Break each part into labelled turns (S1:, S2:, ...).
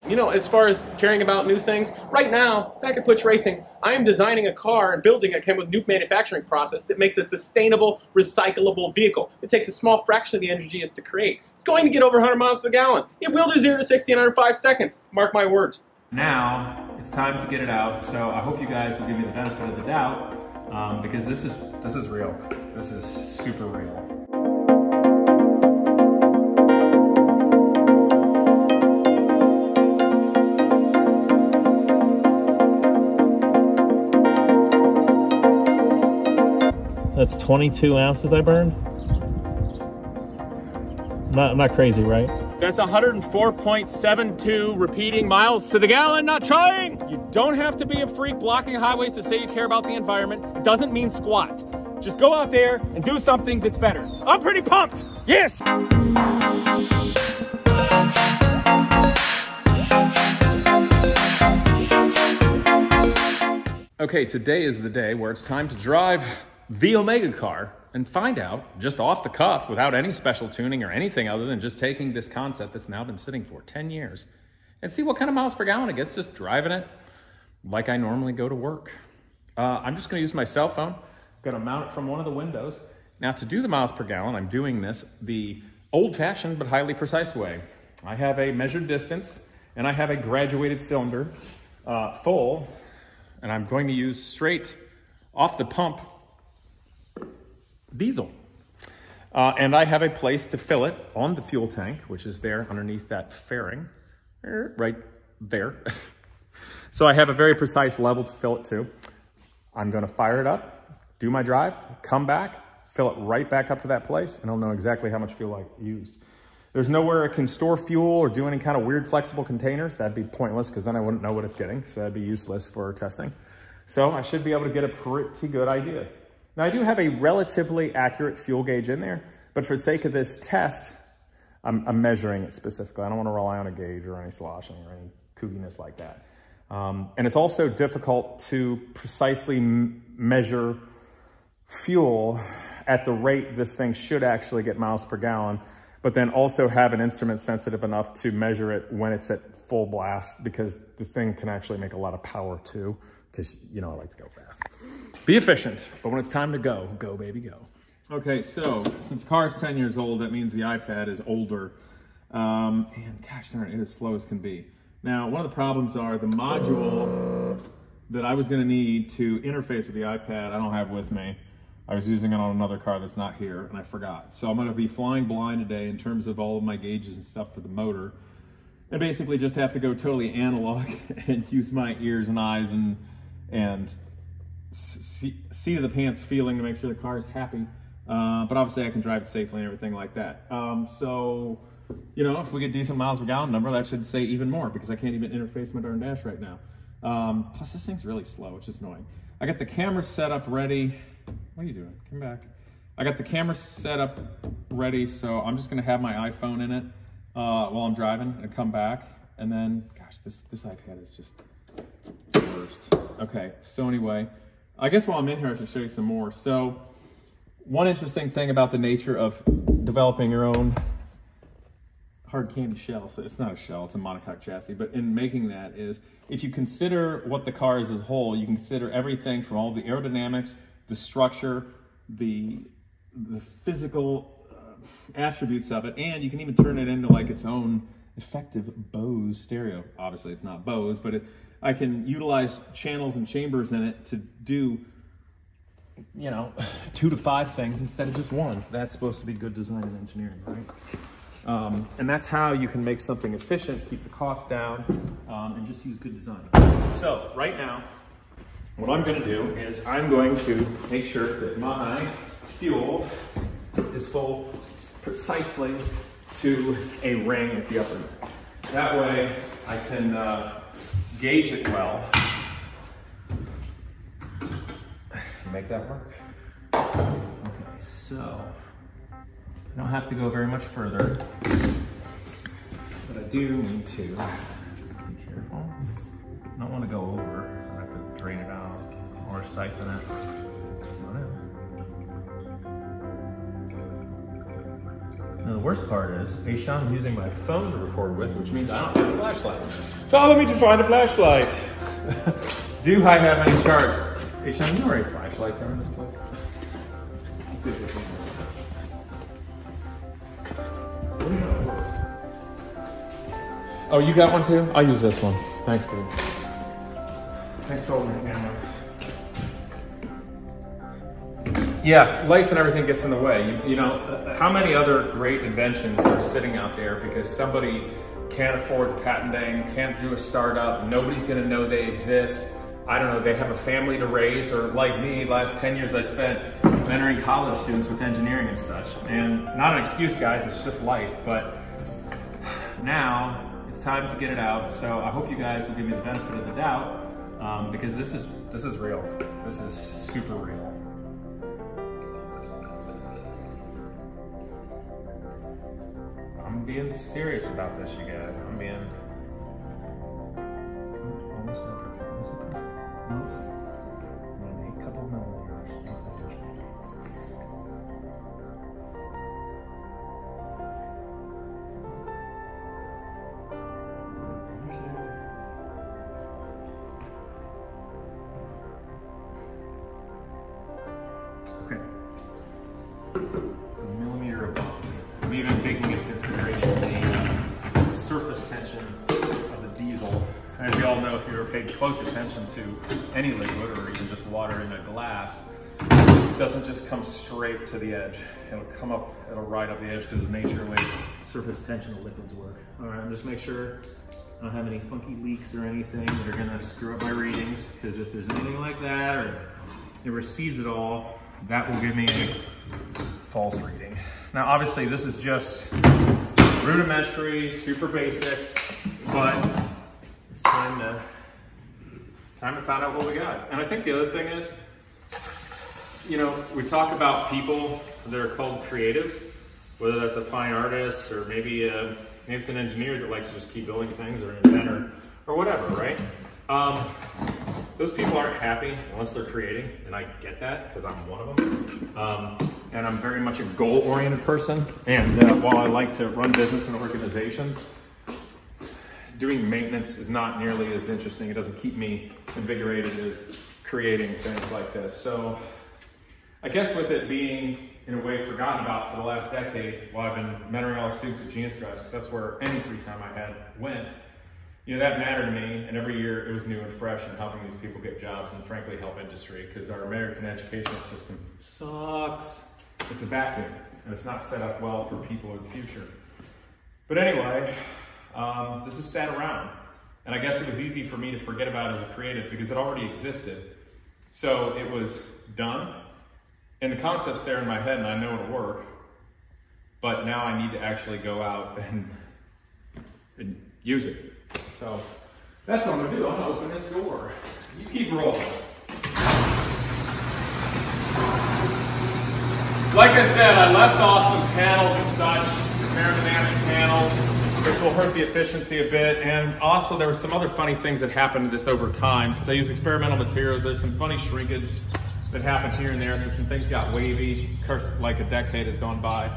S1: You know, as far as caring about new things, right now, back at Putsch Racing, I am designing a car and building it with a new manufacturing process that makes a sustainable, recyclable vehicle. It takes a small fraction of the energy it has to create. It's going to get over 100 miles to the gallon. It will do 0 to 60 in under 5 seconds. Mark my words.
S2: Now, it's time to get it out, so I hope you guys will give me the benefit of the doubt, because this is real. This is super real.
S3: That's 22 ounces I burned? Not crazy, right?
S1: That's 104.72 repeating miles to the gallon, not trying! You don't have to be a freak blocking highways to say you care about the environment. It doesn't mean squat. Just go out there and do something that's better. I'm pretty pumped! Yes!
S2: Okay, today is the day where it's time to drive the Omega car and find out, just off the cuff, without any special tuning or anything other than just taking this concept that's now been sitting for 10 years, and see what kind of miles per gallon it gets just driving it like I normally go to work. I'm just gonna use my cell phone. I'm gonna mount it from one of the windows. Now, to do the miles per gallon, I'm doing this the old-fashioned but highly precise way. I have a measured distance and I have a graduated cylinder full, and I'm going to use straight off the pump diesel. And I have a place to fill it on the fuel tank, which is there underneath that fairing, right there. So I have a very precise level to fill it to. I'm gonna fire it up, do my drive, come back, fill it right back up to that place, and I'll know exactly how much fuel I used. There's nowhere it can store fuel or do any kind of weird flexible containers. That'd be pointless because then I wouldn't know what it's getting, so that'd be useless for testing. So I should be able to get a pretty good idea. Now, I do have a relatively accurate fuel gauge in there, but for sake of this test, I'm measuring it specifically. I don't want to rely on a gauge or any sloshing or any kookiness like that. And it's also difficult to precisely measure fuel at the rate this thing should actually get miles per gallon, but then also have an instrument sensitive enough to measure it when it's at full blast, because the thing can actually make a lot of power too, because you know I like to go fast. Be efficient, but when it's time to go, go baby, go. Okay, so since the car is 10 years old, that means the iPad is older. And gosh darn it, it is slow as can be. Now, one of the problems are the module that I was gonna need to interface with the iPad, I don't have with me. I was using it on another car that's not here, and I forgot. So I'm gonna be flying blind today in terms of all of my gauges and stuff for the motor. And basically just have to go totally analog and use my ears and eyes and see the pants feeling to make sure the car is happy. But obviously I can drive it safely and everything like that. So, you know, if we get decent miles per gallon number, that should say even more, because I can't even interface my darn dash right now. Plus this thing's really slow, which is annoying. I got the camera set up ready. What are you doing? Come back. I got the camera set up ready, so I'm just gonna have my iPhone in it while I'm driving and come back. And then, gosh, this iPad is just the worst. Okay, so anyway, I guess while I'm in here, I should show you some more. So one interesting thing about the nature of developing your own hard candy shell, so it's not a shell, it's a monocoque chassis, but in making that is, if you consider what the car is as a whole, you can consider everything from all the aerodynamics, the structure, the physical attributes of it, and you can even turn it into like its own effective Bose stereo. Obviously it's not Bose, but I can utilize channels and chambers in it to do, you know, 2 to 5 things instead of just one. That's supposed to be good design and engineering, right? And that's how you can make something efficient, keep the cost down, and just use good design. So right now, what I'm gonna do is I'm going to make sure that my fuel is full precisely to a ring at the upper end. That way I can gauge it well. Make that work. Okay, so I don't have to go very much further, but I do need to be careful. I don't want to go over. I have to drain it out or siphon it. So Now the worst part is, Aishan's using my phone to record with, which means I don't have a flashlight. Follow me to find a flashlight. Do I have any charge? Aishan, you know where any flashlights are in this place? Let's see if this one works. Oh, you got one too? I'll use this one. Thanks, dude. Thanks for holding the camera. Yeah, life and everything gets in the way. You know, how many other great inventions are sitting out there because somebody can't afford patenting, can't do a startup, nobody's gonna know they exist. I don't know, they have a family to raise, or like me, last 10 years I spent mentoring college students with engineering and such. And not an excuse, guys, it's just life, but now it's time to get it out. So I hope you guys will give me the benefit of the doubt, because this is real. This is super real. I'm being serious about this, you guys. I'm being almost perfect. Is it perfect? No. A couple of millimeters. Okay. It's a millimeter above. I'm even taking into consideration the surface tension of the diesel. As you all know, if you ever paid close attention to any liquid or even just water in a glass, it doesn't just come straight to the edge. It'll come up, it'll ride up the edge because of the nature of the way surface tension of liquids work. All right, I'm just make sure I don't have any funky leaks or anything that are gonna screw up my readings, because if there's anything like that or it recedes at all, that will give me a false reading. Now, obviously, this is just rudimentary, super basics, but it's time to find out what we got. And I think the other thing is, you know, we talk about people that are called creatives, whether that's a fine artist or maybe it's an engineer that likes to just keep building things, or an inventor or whatever, right? Those people aren't happy unless they're creating, and I get that because I'm one of them. And I'm very much a goal-oriented person, and while I like to run business and organizations, doing maintenance is not nearly as interesting. It doesn't keep me invigorated as creating things like this. So I guess with it being, in a way, forgotten about for the last decade, while I've been mentoring all the students at Genius Garage, because that's where any free time I had went, you know, that mattered to me, and every year it was new and fresh in helping these people get jobs and frankly help industry, because our American educational system sucks. It's a vacuum, and it's not set up well for people in the future. But anyway, this has sat around, and I guess it was easy for me to forget about it as a creative because it already existed. So it was done, and the concept's there in my head, and I know it'll work, but now I need to actually go out and use it. So that's what I'm gonna do. I'm gonna open this door. You keep rolling. Like I said, I left off some panels and such, aerodynamic panels, which will hurt the efficiency a bit. And also there were some other funny things that happened to this over time. Since I use experimental materials, there's some funny shrinkage that happened here and there. So some things got wavy, of course, like a decade has gone by.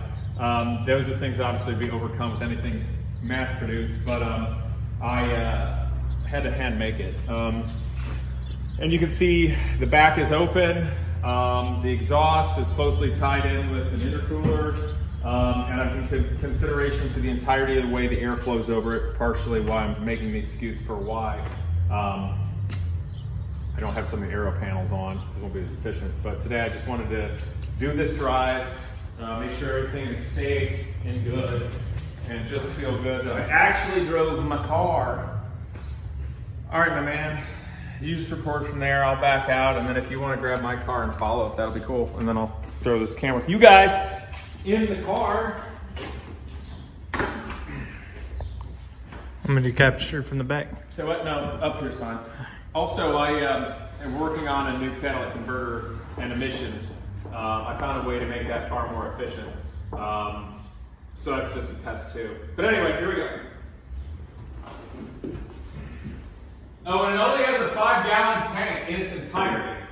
S2: Those are things obviously to be overcome with anything mass produced, but I had to hand make it. And you can see the back is open. The exhaust is closely tied in with an intercooler. And I've in consideration to the entirety of the way the air flows over it, partially why I'm making the excuse for why I don't have some of the aero panels on. It won't be as efficient. But today I just wanted to do this drive, make sure everything is safe and good, and just feel good that I actually drove my car. All right, my man, you just record from there. I'll back out, and then if you want to grab my car and follow it, that'll be cool. And then I'll throw this camera with you guys in the car.
S3: I'm going to capture from the back.
S2: So what? No, up here's fine. Also, I am working on a new catalytic converter and emissions. I found a way to make that far more efficient. So that's just a test too. But anyway, here we go. Oh, and it only has a 5-gallon tank in its entirety.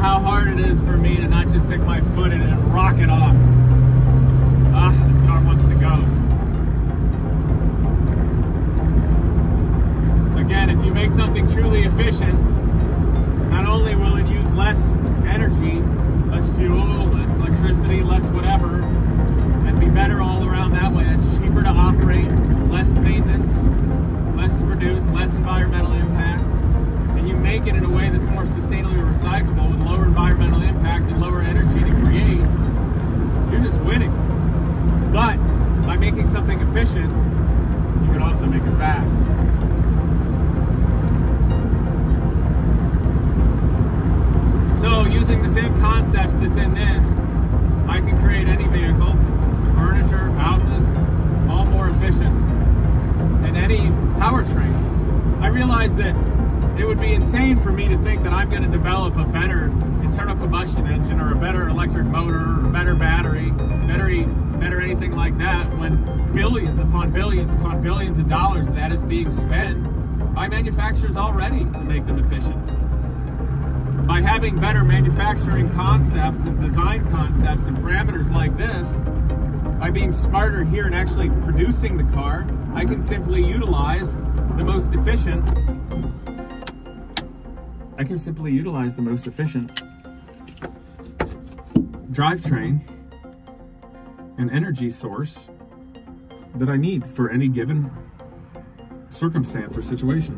S2: how hard it is for me to not just stick my foot in it and rock it off. This car wants to go. Again, if you make something truly efficient, not only will it use less energy, less fuel, less electricity, less whatever, and be better all around that way. It's cheaper to operate, less maintenance, less to produce, less environmental impact, and you make it in a way that's more sustainably recyclable with lower environmental impact and lower energy to create, you're just winning. But by making something efficient, you can also make it fast. So using the same concepts that's in this, I can create any vehicle, furniture, houses, all more efficient, and any powertrain. I realize that it would be insane for me to think that I'm going to develop a better internal combustion engine or a better electric motor or a better battery, better anything like that, when billions upon billions upon billions of dollars of that is being spent by manufacturers already to make them efficient. By having better manufacturing concepts and design concepts and parameters like this, by being smarter here and actually producing the car, I can simply utilize the most efficient drivetrain and energy source that I need for any given circumstance or situation.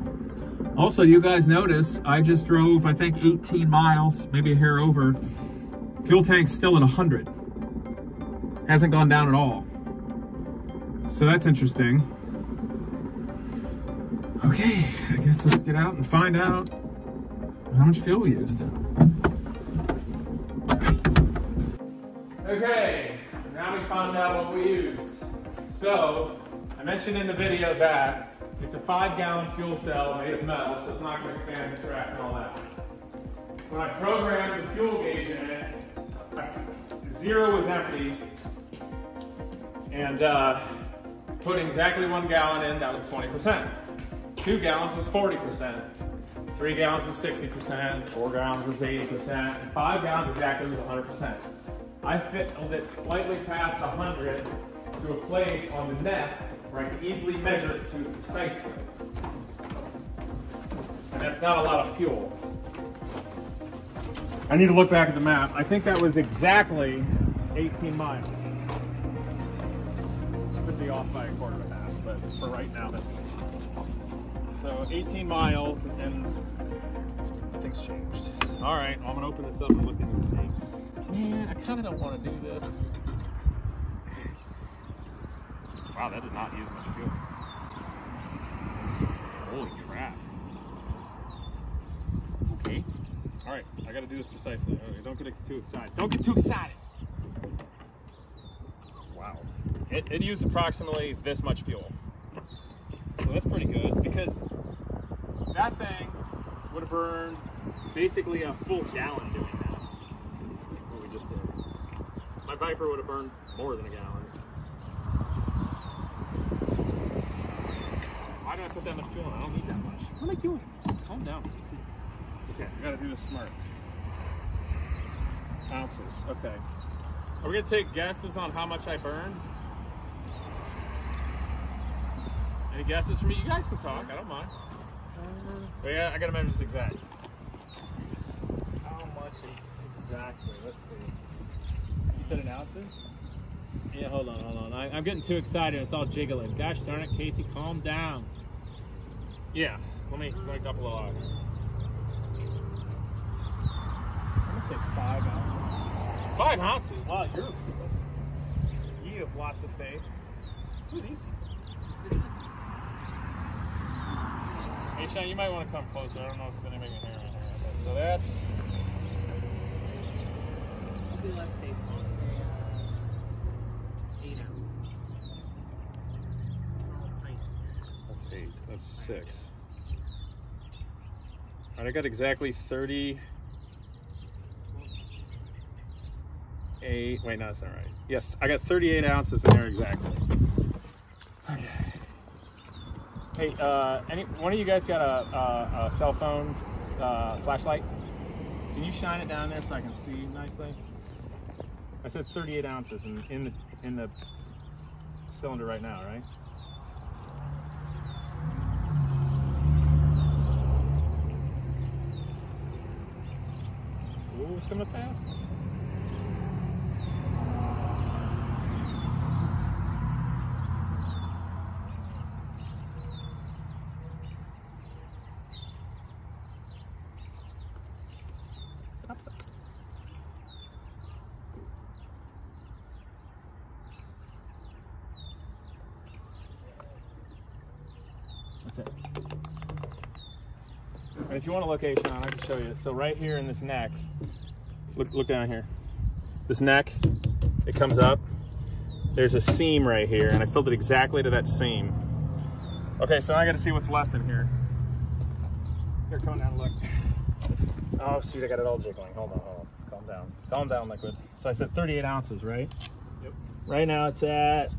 S2: Also, you guys notice I just drove, I think, 18 miles, maybe a hair over. Fuel tank's still at 100. Hasn't gone down at all. So that's interesting. Okay, I guess let's get out and find out how much fuel we used. Okay, now we found out what we used. So, I mentioned in the video that it's a 5-gallon fuel cell made of metal, so it's not going to expand the track and all that. When I programmed the fuel gauge in it, 0 was empty, and put exactly 1 gallon in, that was 20%. 2 gallons was 40%. 3 gallons was 60%, 4 gallons was 80%, and 5 gallons exactly was 100%. I filled it slightly past 100 to a place on the net where I can easily measure it to precisely. And that's not a lot of fuel. I need to look back at the map. I think that was exactly 18 miles. Could be off by a quarter and a half, but for right now, that's so 18 miles, and nothing's changed. All right, I'm gonna open this up and look at and see. Man, I kind of don't want to do this. Wow, that did not use much fuel. Holy crap. Okay. All right, I got to do this precisely. Okay, don't get too excited. Don't get too excited. Wow. It used approximately this much fuel. So that's pretty good, because that thing would have burned basically a full gallon doing that. What we just did. My Viper would have burned more than a gallon. Why did I put that much fuel in? I don't need that much. What am I doing? Calm down, Casey. Okay, I gotta do this smart. Ounces, okay. Are we gonna take guesses on how much I burned? Any guesses from me? You guys can talk, I don't mind. But yeah, I gotta measure this exact. How much exactly? Let's see. You said in ounces? Yeah, hold on. I'm getting too excited. It's all jiggling. Gosh darn it, Casey, calm down. Yeah, let me double it off. I'm gonna say 5 ounces. 5 ounces? Wow, you have lots of faith. Who are these people? Hey, Sean, you might want to come closer. I don't know if there's anything in here right here. So that's...
S4: I'll be less faithful. I'll say 8 ounces. Solid pint.
S2: That's 8. That's 6. All right, I got exactly 38. Wait, no, that's not right. Yeah, I got 38 ounces in there exactly. Okay. Hey, one of you guys got a cell phone flashlight? Can you shine it down there so I can see nicely? I said 38 ounces in the cylinder right now, right? Ooh, it's coming fast. That's it. And if you want a location on, I can show you. So right here in this neck, look down here. This neck, it comes up. There's a seam right here, and I filled it exactly to that seam. Okay, so now I got to see what's left in here. Here, come on down and look. Oh shoot, I got it all jiggling. Hold on. Calm down. Calm down, Liquid. So I said 38 ounces, right? Yep. Right now it's at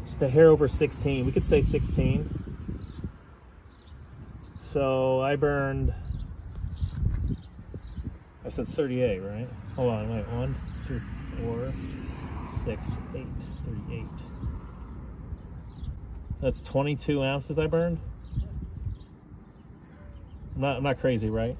S2: just a hair over 16. We could say 16. So I burned, I said 38, right? Hold on, wait, 1, 2, 4, 6, 8, 38. That's 22 ounces I burned? I'm not crazy, right?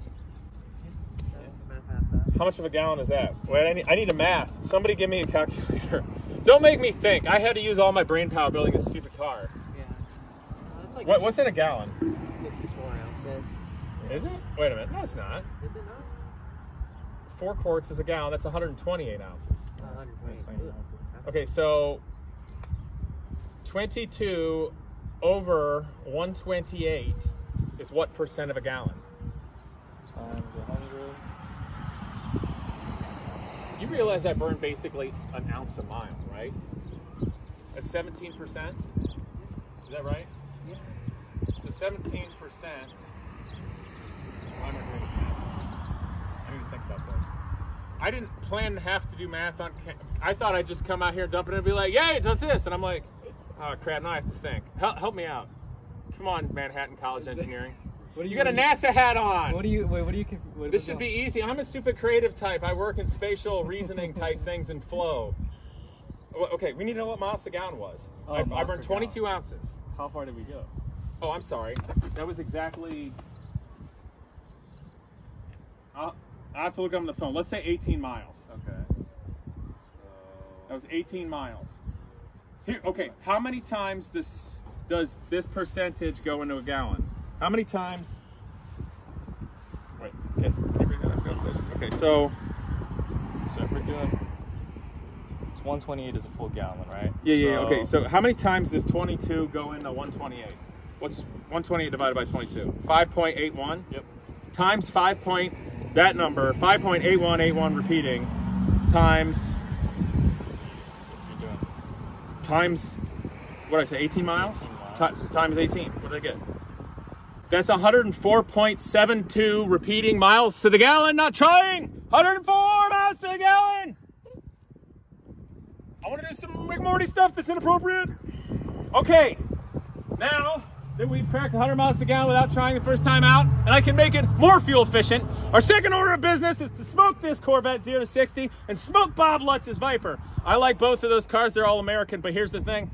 S2: How much of a gallon is that? Wait, I need a math. Somebody give me a calculator. Don't make me think. I had to use all my brain power building this stupid car.
S4: Yeah. That's like
S2: What's in a gallon?
S4: 64 ounces.
S2: Is it? Wait a minute. No, it's not.
S4: Is it not?
S2: 4 quarts is a gallon. That's 128 ounces.
S4: 120
S2: ounces. Okay, so 22 over 128 is what percent of a gallon?
S3: Times 100.
S2: You realize I burned basically an ounce a mile, right? That's 17%. Is that right?
S4: Yeah.
S2: So 17%. I'm not doing this math. I need to think about this. I didn't plan to have to do math on camera. I thought I'd just come out here, dump it, and be like, "Yay, it does this," and I'm like, "Oh crap! Now I have to think. Help me out. Come on, Manhattan College Engineering. You got a NASA hat on. This should be easy. I'm a stupid creative type. I work in spatial reasoning type things and flow. Okay, we need to know what miles to gallon was. I burned 22 ounces.
S3: How far did we go?
S2: Oh, I'm sorry. That was exactly... I'll have to look up on the phone. Let's say 18 miles.
S3: Okay.
S2: That was 18 miles. Here, okay, how many times does this percentage go into a gallon? How many times? Wait, okay, so
S3: if we're doing, it's 128 is a full gallon, right?
S2: Yeah, okay. So how many times does 22 go into 128? What's 128 divided by 22? 5.81?
S3: Yep.
S2: Times 5.8181 repeating, times, times, what did I say, 18 miles?
S3: 18 miles.
S2: Times 18, what did I get? That's 104.72 repeating miles to the gallon, not trying! 104 miles to the gallon! I want to do some Rick Morty stuff that's inappropriate. Okay, now that we've cracked 100 miles to the gallon without trying the first time out, and I can make it more fuel efficient, our second order of business is to smoke this Corvette 0 to 60 and smoke Bob Lutz's Viper. I like both of those cars, they're all American, but here's the thing.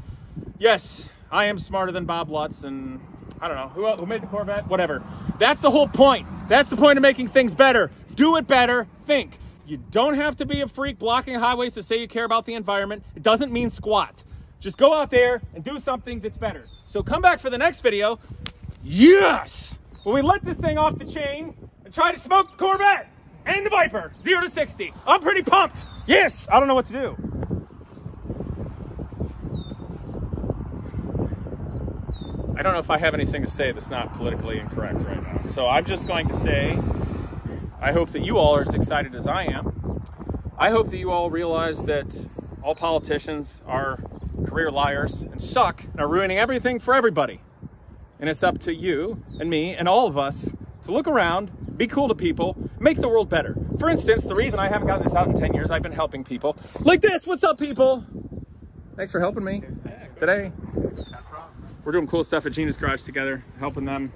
S2: Yes, I am smarter than Bob Lutz, and I don't know, who made the Corvette? Whatever. That's the whole point. That's the point of making things better. Do it better, think. You don't have to be a freak blocking highways to say you care about the environment. It doesn't mean squat. Just go out there and do something that's better. So come back for the next video. Yes! When we let this thing off the chain and try to smoke the Corvette and the Viper, 0 to 60. I'm pretty pumped. Yes! I don't know what to do. I don't know if I have anything to say that's not politically incorrect right now. So I'm just going to say, I hope that you all are as excited as I am. I hope that you all realize that all politicians are career liars and suck and are ruining everything for everybody. And it's up to you and me and all of us to look around, be cool to people, make the world better. For instance, the reason I haven't gotten this out in 10 years, I've been helping people like this. What's up, people? Thanks for helping me today. We're doing cool stuff at Gina's Garage together, helping them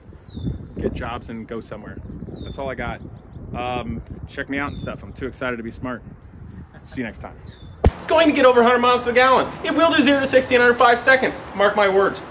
S2: get jobs and go somewhere. That's all I got. Check me out and stuff. I'm too excited to be smart. See you next time.
S1: It's going to get over 100 miles to the gallon. It will do 0 to 60 in under 5 seconds. Mark my words.